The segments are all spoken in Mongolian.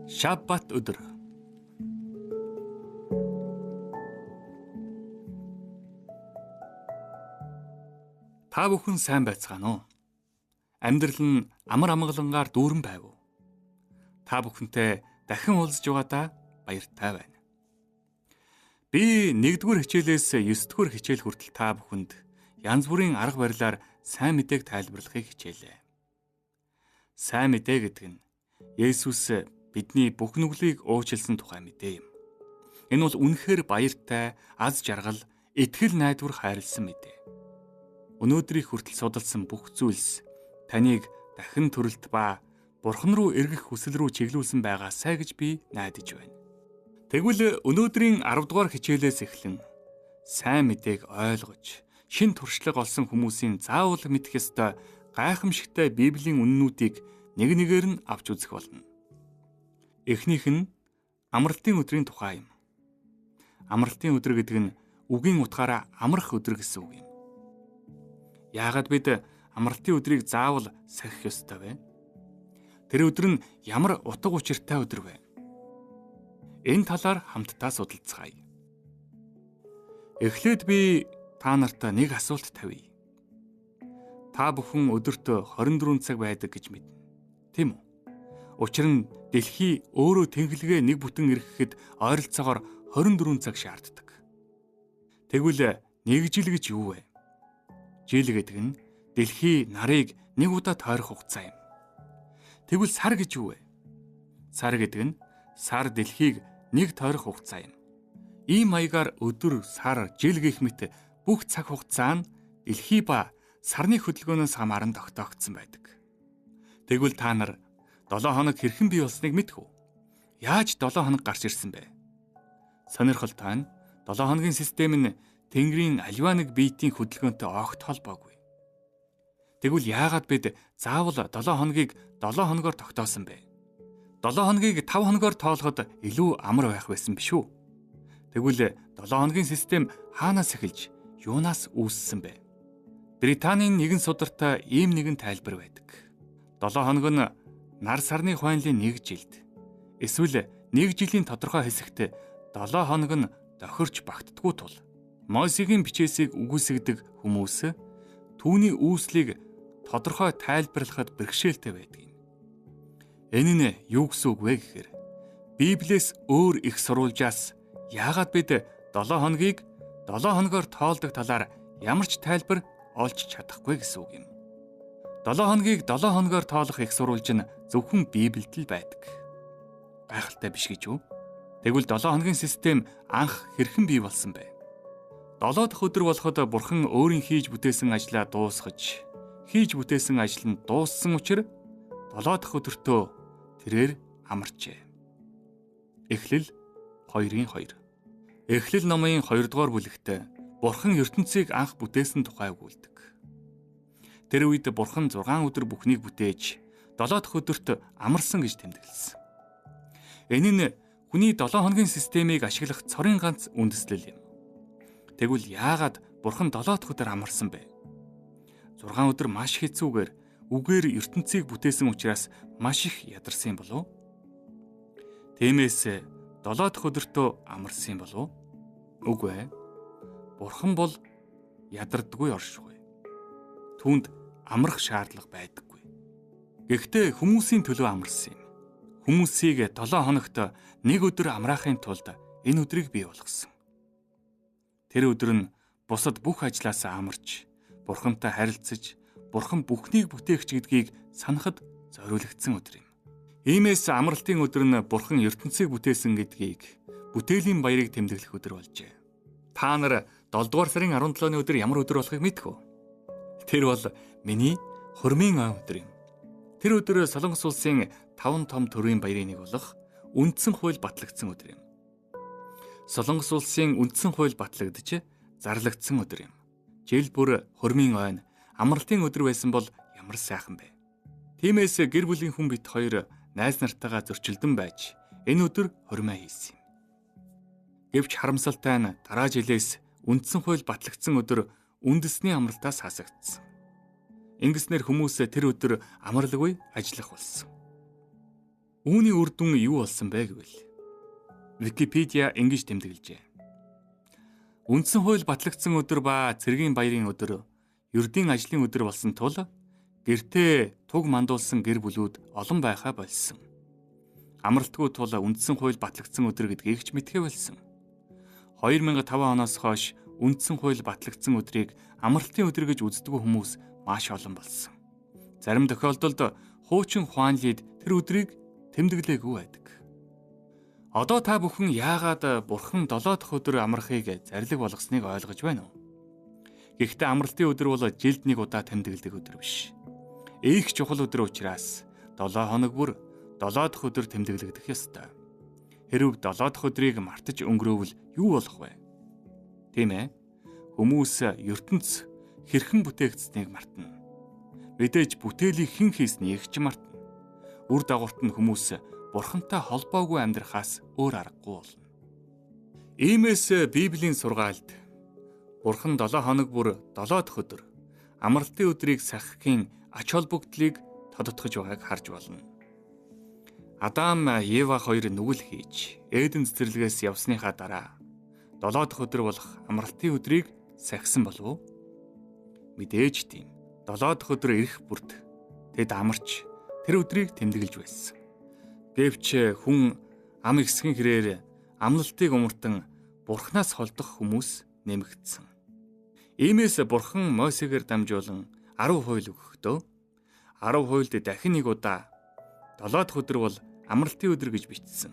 Шаббат өдөр. Та бүхэн сайн байцгаана уу? Амьдрал нь амар амгалангаар дүүрэн байв уу? Та бүхэнтэй дахин уулзж байгаадаа баяртай байна. Би 1-р хичээлээс 9-р хичээл хүртэл та бүхэнд янз бүрийн арга барилаар сайн мэдээг тайлбарлахыг хичээлээ. Сайн мэдээ гэдэг нь Есүс бидний бүх нүглийг уучлсан тухай мэдээ юм. Энэ бол үнэхээр баяртай, аз жаргал, итгэл найдвар хайрлсан мэдээ. Өнөөдрийг хүртэл судалсан бүх зүйлс таныг дахин төрөлт ба Бурхан руу эргэх хүсэл рүү чиглүүлсэн байгаасай гэж би найдаж байна. Тэгвэл өнөөдрийн 10 дугаар хичээлээс эхлэн сайн мэдээг ойлгож, шин туршлага олсон хүмүүсийн заавал мэдэх ёстой гайхамшигтай Библийн үннүүдийг нэг нэгээр нь авч үзэх болно. Эхнийх нь амралтын өдрийн тухай юм. Амралтын өдөр гэдэг нь үгийн утгаараа амрах өдөр гэсэн үг юм. Яагаад бид амралтын өдрийг заавал сахих ёстой вэ? Тэр өдөр нь ямар утга учиртай өдөр вэ? Энэ талаар хамтдаа судалцгаая. Эхлээд би та нарт нэг асуулт тавья. Та бүхэн өдөрт 24 цаг байдаг гэж мэднэ. Тийм үү? Учир нь дэлхий өөрөө тэнхлэгээ нэг бүтэн эрхэхэд ойролцоогоор 24 цаг шаарддаг. Тэгвэл нэг жил гэж юу вэ? Жил гэдэг нь дэлхий нарыг нэг удаа тойрох хугацаа юм. Тэгвэл сар гэж юу вэ? Сар гэдэг нь сар дэлхийг нэг тойрох хугацаа юм. Ийм маягаар өдөр, сар, жил гэх мэт бүх цаг хугацаа нь дэлхий ба сарны хөдөлгөөнөөс хамааран тогтоогдсон байдаг. Тэгвэл та нар 7 хоног хэрхэн бий болсныг мэдэх үү? Яаж 7 хоног гарч ирсэн бэ? Сонирхолтой нь 7 хоногийн систем нь Тэнгэрийн аливаа нэг биетийн хөдөлгөөнтэй огт холбоогүй. Тэгвэл яагаад бид заавал 7 хоногийг 7 хоногоор тогтоосон бэ? 7 хоногийг 5 хоногоор тоолоход илүү амар байх байсан биш үү? Тэгвэл 7 хоногийн систем хаанаас эхэлж, юунаас үүссэн бэ? Британийн нэгэн сударт ийм нэгэн тайлбар байдаг. 7 хоног нь нар сарны хуанлын 1 жилд, эсвэл 1 жилийн тодорхой хэсэгт 7 хоног нь тохирч багтдаггүй тул Мосегийн бичээсийг үгүйсгдэг хүмүүс түүний үүслийг тодорхой тайлбарлахад бэрхшээлтэй байдаг юм. Энэ нь юу гэсэн үг вэ гэхээр Библиэс өөр их сурвалжаас яагаад бид 7 хоногийг 7 хоногоор тоолдог талаар ямар ч тайлбар олж чадахгүй гэсэн үг юм. 7 хоногийг 7 хоногоор тоолох их сурвалж нь зөвхөн Библиэд л байдаг. Гайхалтай биш гэж үү? Тэгвэл 7 хоногийн систем анх хэрхэн бий болсон бэ? 7 дахь өдөр болоход Бурхан өөрийн хийж бүтээсэн ажлаа дуусгаж, хийж бүтээсэн ажил нь дууссан учраас 7 дахь өдөртөө тэрээр амарчээ. Эхлэл 2:2. Эхлэл номын 2 дугаар бүлэгт Бурхан ертөнцийг анх бүтээсэн тухай өгүүлдэг. Тэр үед Бурхан 6 өдөр бүхнийг бүтээж 7 дахь өдөрт амарсан гэж тэмдэглэсэн. Энэ нь хүний 7 хоногийн системийг ашиглах цорын ганц үндэслэл юм. Тэгвэл яагаад Бурхан 7 дахь өдөр амарсан бэ? 6 өдөр маш хэцүүгээр үгээр ертөнцийг бүтээсэн учраас маш их ядарсан юм болов? Тиймээс 7 дахь өдөртөө амарсан юм болов? Үгүй ээ. Бурхан бол ядардаггүй оршихуй. Түүнд амрах шаардлага байдаггүй. Гэхдээ хүмүүсийн төлөө амарсан юм. Хүмүүсийг 7 хоногт нэг өдөр амраахын тулд энэ өдрийг бий болгосон. Тэр өдөр нь бусад бүх ажлаасаа амарч, Бурхантай харилцаж, Бурхан бүхнийг бүтээгч гэдгийг санахад зориулагдсан өдөр юм. Иймээс амралтын өдөр нь Бурхан ертөнцийг бүтээсэн гэдгийг, бүтээлийн баярыг тэмдэглэх өдөр болжээ. Та нар 7 дугаар сарын 17-ны өдөр ямар өдөр болохыг мэдэх үү? Тэр бол миний хормын ой өдөр юм. Тэр өдөр Солонгос улсын 5 том төрийн баярын нэг болох үндсэн хууль батлагдсан өдөр юм. Солонгос улсын үндсэн хууль батлагдж зарлагдсан өдөр юм. Жил бүр хормын ойн амралтын өдөр байсан бол ямар сайхан бэ? Тиймээс гэр бүлийн хүн бит хоёр найз нартайгаа зөрчилдөн байж энэ өдөр хормоо хийсэн юм. Гэвч харамсалтай нь дараа жилээс үндсэн хууль батлагдсан өдөр үндэсний амралтаас хасагдсан. Ингэснээр хүмүүс тэр өдөр амарлагүй ажиллах болсон. Үүний үр дүн юу болсон бэ гэвэл Википедиа ингэж тэмдэглэжээ. Үндсэн хууль батлагдсан өдөр ба цэргийн баярын өдөр ердийн ажлын өдөр болсон тул гэртээ туг мандуулсан гэр бүлүүд олон байхаа болсон. Амралтгүй тул үндсэн хууль батлагдсан өдөр гэдгийг ч мэдхэ болсон. 2005 оноос хойш үндсэн хууль батлагдсан өдрийг амралтын өдөр гэж үздэг хүмүүс маш олон болсон. Зарим тохиолдолд хуучин Хуанлид тэр өдрийг тэмдэглээгүй байдаг. Одоо та бүхэн яагаад Бурхан 7 дахь өдөр амрахыг зарлиг болгосныг ойлгож байна уу? Гэхдээ амралтын өдөр бол жилд нэг удаа тэмдэглэдэг өдөр биш. Их чухал өдөр учраас 7 хоног бүр 7 дахь өдөр тэмдэглэгдэх ёстой. Хэрв 7 дахь өдрийг мартаж өнгөрөөвөл юу болох вэ? Тийм ээ. Хүмүүс ертөнц хэрхэн бүтээгдсэнийг мартна. Мэдээж бүтээлийг хэн хийснийг ч мартна. Үр дагаварт нь хүмүүс Бурхантай холбоогүй амьдрахаас өөр аргагүй болно. Иймээс Библийн сургаалд Бурхан 7 хоног бүр 7 дахь өдөр амралтын өдрийг сахихын ач холбогдлыг тодотгож байгааг харж болно. Адам, Ева хоёр нүгэл хийж Эден цэцэрлэгээс явсныхаа дараа 7 дахь өдөр болох амралтын өдрийг сахисан болов уу? Мэдээж тийм. 7 дахь өдөр ирэх бүрд тэд амарч тэр өдрийг тэмдэглэж байсан. Гэвч хүн ам ихсгэн хэрээр амлалтыг умартан Бурханаас холдох хүмүүс нэмэгдсэн. Иймээс Бурхан Мосегээр дамжуулан 10 хууль өгөхдөө 10 хуйлд дахин нэг удаа 7 дахь өдөр бол амралтын өдөр гэж бичсэн.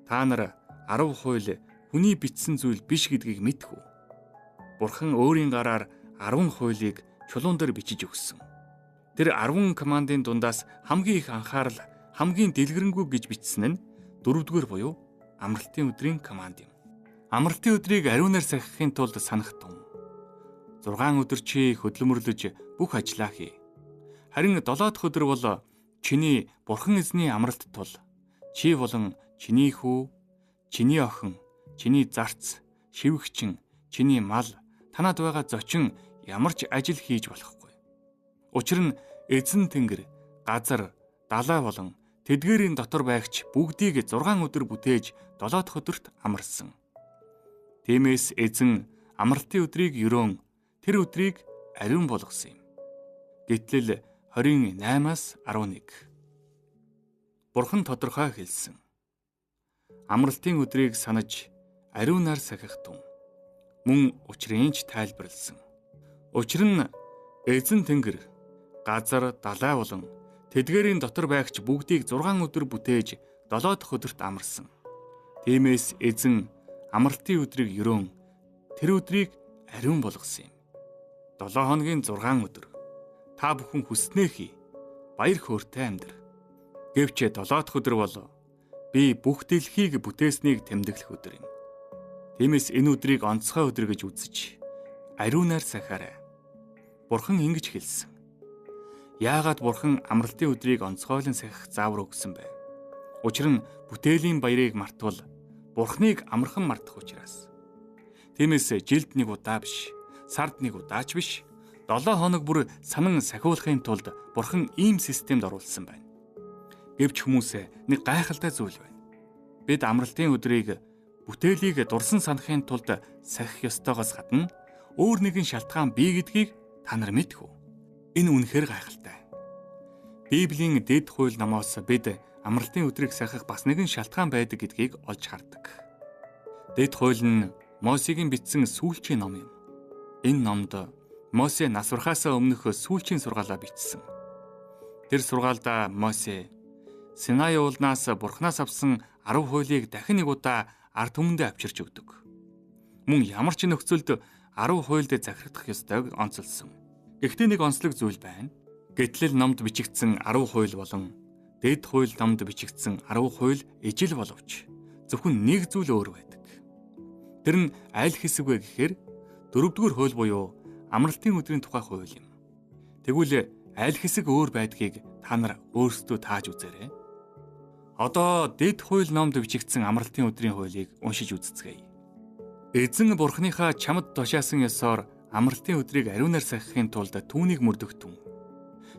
Та нар 10 хууль хүний бичсэн зүйл биш гэдгийг мэдэх үү? Бурхан өөрийн гараар 10 хуулийг чулуун дээр бичиж өгсөн. Тэр 10 командын дундаас хамгийн их анхаарал, хамгийн дэлгэрэнгүй гэж бичсэн нь 4-р буюу амралтын өдрийн команд юм. Амралтын өдрийг ариунаар сахихын тулд санах тун. 6 өдөр чи хөдөлмөрлөж бүх ажлаа хий. Харин 7 дахь өдөр бол чиний Бурхан эзний амралт тул чи болон чиний хүү, чиний охин, чиний зарц, шивгчин, чиний мал, танад байгаа зочин ямар ч ажил хийж болохгүй. Учир нь эзэн Тэнгэр, газар, далай болон тэдгээрийн дотор байгч бүгдийг 6 өдөр бүтээж 7 дахь өдөрт амарсан. Тиймээс эзэн амралтын өдрийг өрөөн тэр өдрийг ариун болгосон юм. Гэтэл 28-аас 11. Бурхан тодорхой хэлсэн. Амралтын өдрийг санаж ариунаар сахих тун. Мөн учрыг ч тайлбарлсан. Учир нь эзэн Тэнгэр, газар, далай болон тэдгээрийн дотор байгч бүгдийг 6 өдөр бүтээж 7 дахь өдөрт амарсан. Тиймээс эзэн амралтын өдрийг өрөөн тэр өдрийг ариун болгосон юм. 7 хоногийн 6 өдөр та бүхэн хүснээ хий, баяр хөөртэй амьдр. Гэвч 7 дахь өдөр бол би бүх дэлхийг бүтээснийг тэмдэглэх өдөр юм. Тиймээс энэ өдрийг онцгой өдөр гэж үзэж ариунаар сахиарай. Бурхан ингэж хэлсэн. Яагаад Бурхан амралтын өдрийг онцгойлон сахих заавар өгсөн бэ? Учир нь бүтээлийн баярыг мартвал Бурханыг амархан мартах учраас. Тиймээс жилд нэг удаа биш, сард нэг удаа ч биш, 7 хоног бүр санан сахиулахын тулд Бурхан ийм системд оруулсан байна. Гэвч хүмүүсээ нэг гайхалтай зүйл байна. Бид амралтын өдрийг бүтээлийг дурсан санахын тулд сахих ёстойгоос гадна өөр нэгэн шалтгаан бий гэдгийг та нар мэдэх үү? Энэ үнэхээр гайхалтай. Библийн дэд хууль номоос бид амралтын өдрийг сахих бас нэгэн шалтгаан байдаг гэдгийг олж хардаг. Дэд хууль нь Мосегийн бичсэн сүүлчийн ном юм. Энэ номд Мосе нас барахаас өмнөх сүүлчийн сургаалаа бичсэн. Тэр сургаалдаа Мосе Синай уулнаас Бурханаас авсан 10 хуулийг дахин нэг удаа ард түмэндээ авчирч өгдөг. Мөн ямар ч нөхцөлд 10 хуйлд захирагдах ёстойг онцолсон. Гэхдээ нэг онцлог зүйл байна. Гэтэл номд бичигдсэн 10 хууль болон дэд хууль номд бичигдсэн 10 хууль ижил боловч зөвхөн нэг зүйл өөр байдаг. Тэр нь аль хэсэг вэ гэхээр 4-р хууль буюу амралтын өдрийн тухай хууль юм. Тэгвэл аль хэсэг өөр байдгийг та нар өөрсдөө тааж үзээрэй. Одоо дэд хууль номд бичигдсэн амралтын өдрийн хуулийг уншиж үзцгээе. Эзэн Бурханыхаа чамд тушаасан ёсоор амралтын өдрийг ариунаар сахихын тулд түүнийг мөрдөгтөн.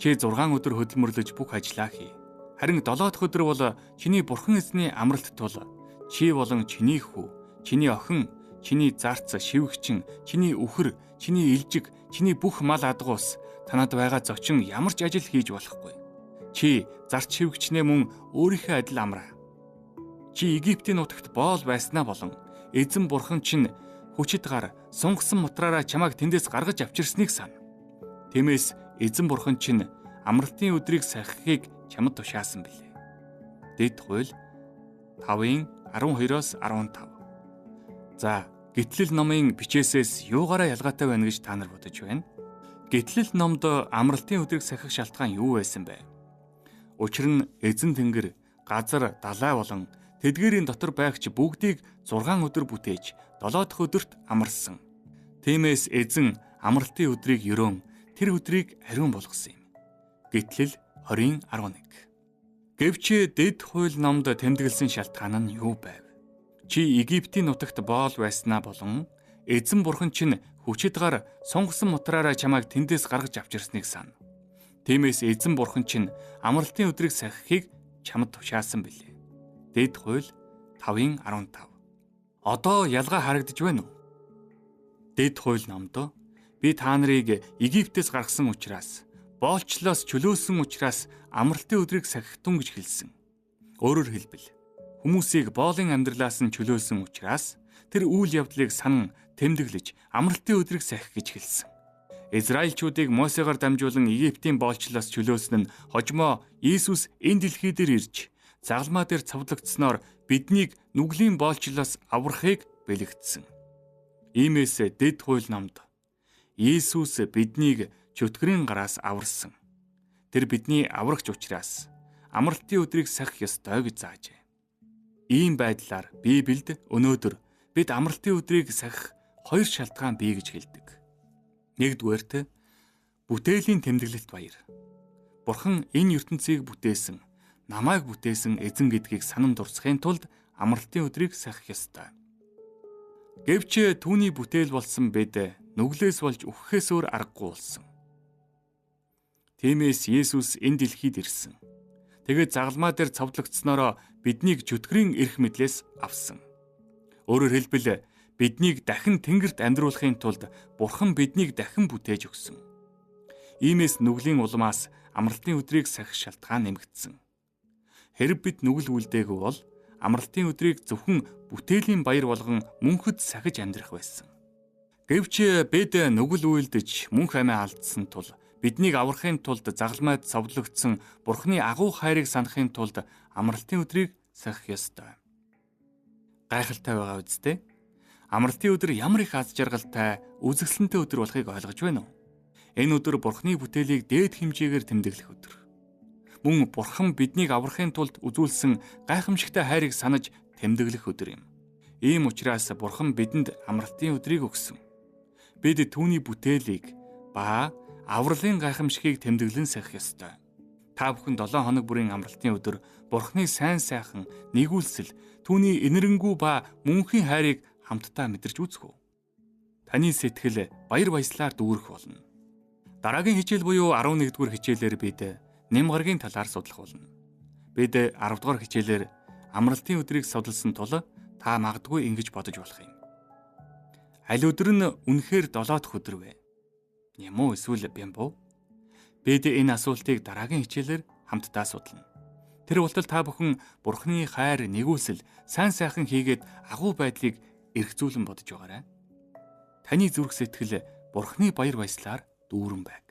Чи 6 өдөр хөдөлмөрлөж бүх ажлаа хий. Харин 7 дахь өдөр бол чиний бурхан эзний амралт тул чи болон чиний хүү, чиний охин, чиний зарц, шивгчин, чиний үхэр, чиний илжиг, чиний бүх мал адгуус танад байгаа зочин ямар ч ажил хийж болохгүй. Чи зарц шивгчнээ мөн өөрийнхөө адил амраа. Чи Египтийн нутагт боол байснаа болон эзэн бурхан чинь хүчит гар сунгасан мутраараа чамайг тэндээс гаргаж авчирсныг сана. Тиймээс эзэн бурхан чинь амралтын өдрийг сахихыг чамд тушаасан билээ. Дэд хууль 5:12-15. За, гитлэл номын бичээсээс юугаараа ялгаатай байна гэж та нар бодож байна? Гитлэл номд амралтын өдрийг сахих шалтгаан юу байсан бэ? Учир нь эзэн тэнгэр, газар, далай болон тэдгээрийн дотор байгч бүгдийг 6 өдөр бүтээж 7 дахь өдөрт амарсан. Тиймээс эзэн амралтын өдрийг ерөөн тэр өдрийг ариун болгосон юм. Гитлэл 20:11. Гэвч дэд хууль номд тэмдэглэсэн шалтгаан нь юу байв? Чи Египтийн нутагт боол байснаа болон эзэн бурхан чинь хүчит гар сунгасан мутраараа чамайг тэндээс гаргаж авчирсныг сана. Тиймээс эзэн бурхан чинь амралтын өдрийг сахихыг чамд тушаасан билээ. Дэд хууль 5:15. Одоо ялгаа харагдаж байна уу? Дэд хууль номд би та нарыг Египтээс гаргасан учраас, боолчлоос чөлөөсөн учраас амралтын өдрийг сахихтун гэж хэлсэн. Өөрөөр хэлбэл хүмүүсийг боолын амьдралаас нь чөлөөсөн учраас тэр үйл явдлыг санан тэмдэглэж амралтын өдрийг сахих гэж хэлсэн. Израильчуудыг Мосегаар дамжуулан Египтийн боолчлоос чөлөөсөн нь хожмоо Иесус энэ дэлхий дээр ирж загалмаа дээр цовдлогдсноор биднийг нүглийн боолчлоос аврахыг бэлэгдсэн. Иймээс дэд хууль номд Иесус биднийг чөтгөрийн гараас аварсан. Тэр бидний аврагч учраас амралтын өдрийг сахих ёстой гэж заажээ. Ийм байдлаар Библиэд өнөөдөр бид амралтын өдрийг сахих 2 шалтгаан бий гэж хэлдэг. Нэгдүгээрт бүтээлийн тэмдэглэлт баяр. Бурхан энэ ертөнцийг бүтээсэн, намайг бүтээсэн эзэн гэдгийг санан дурсахын тулд амралтын өдрийг сахих ёстой. Гэвч түүний бүтээл болсон бид нүглээс болж үхэхээс өөр аргагүй болсон. Тиймээс Иесус энэ дэлхийд ирсэн. Тэгээд загалмаа дээр цовдлогдсноороо биднийг чөтгөрийн эрх мэдлээс авсан. Өөрөөр хэлбэл биднийг дахин тэнгэрт амьдруулахын тулд Бурхан биднийг дахин бүтээж өгсөн. Иймээс нүглийн улмаас амралтын өдрийг сахих шалтгаан нэмэгдсэн. Хэрв бид нүгэл үлдээгүй бол амралтын өдрийг зөвхөн бүтээлийн баяр болгон мөнхөд сахиж амьдрах байсан. Гэвч бид нүгэл үйлдэж мөнх амиа алдсан тул биднийг аврахын тулд загалмайд цовдлогдсон Бурханы агуу хайрыг санахын тулд амралтын өдрийг сахих ёстой. Гайхалтай байгаа үстэй. Амралтын өдөр ямар их аз жаргалтай, үзэсгэлэнтэй өдөр болохыг ойлгож байна уу? Энэ өдөр Бурханы бүтээлийг дээд хэмжээгээр тэмдэглэх өдөр. Мөн Бурхан биднийг аврахын тулд үзүүлсэн гайхамшигтай хайрыг санаж тэмдэглэх өдөр юм. Ийм учраас Бурхан бидэнд амралтын өдрийг өгсөн. Бид түүний бүтээлийг ба авралын гайхамшигыг тэмдэглэн сахих ёстой. Та бүхэн 7 хоног бүрийн амралтын өдөр Бурханы сайн сайхан нэгүүлсэл, түүний инэрэнгүү ба мөнхийн хайрыг хамтдаа мэдэрч үзэх үү? Таны сэтгэл баяр баясгалаар дүүрэх болно. Дараагийн хичээл буюу 11-р хичээлээр бид нэм гарагийн талаар судлах болно. Бид 10-р хичээлээр амралтын өдрийг судалсан тул та магадгүй ингэж бодож болох юм. Аль өдөр нь үнэхээр 7 дахь өдөр вэ? Нямуу эсвэл бямбуу? Бид энэ асуултыг дараагийн хичээлээр хамтдаа судлана. Тэр болтол та бүхэн Бурханы хайр, нэгүүлсэл, сайн сайхан хийгээд агуу байдлыг эргцүүлэн бодож байгаарай. Таны зүрх сэтгэл Бурханы баяр баясгалаар дүүрэн байг.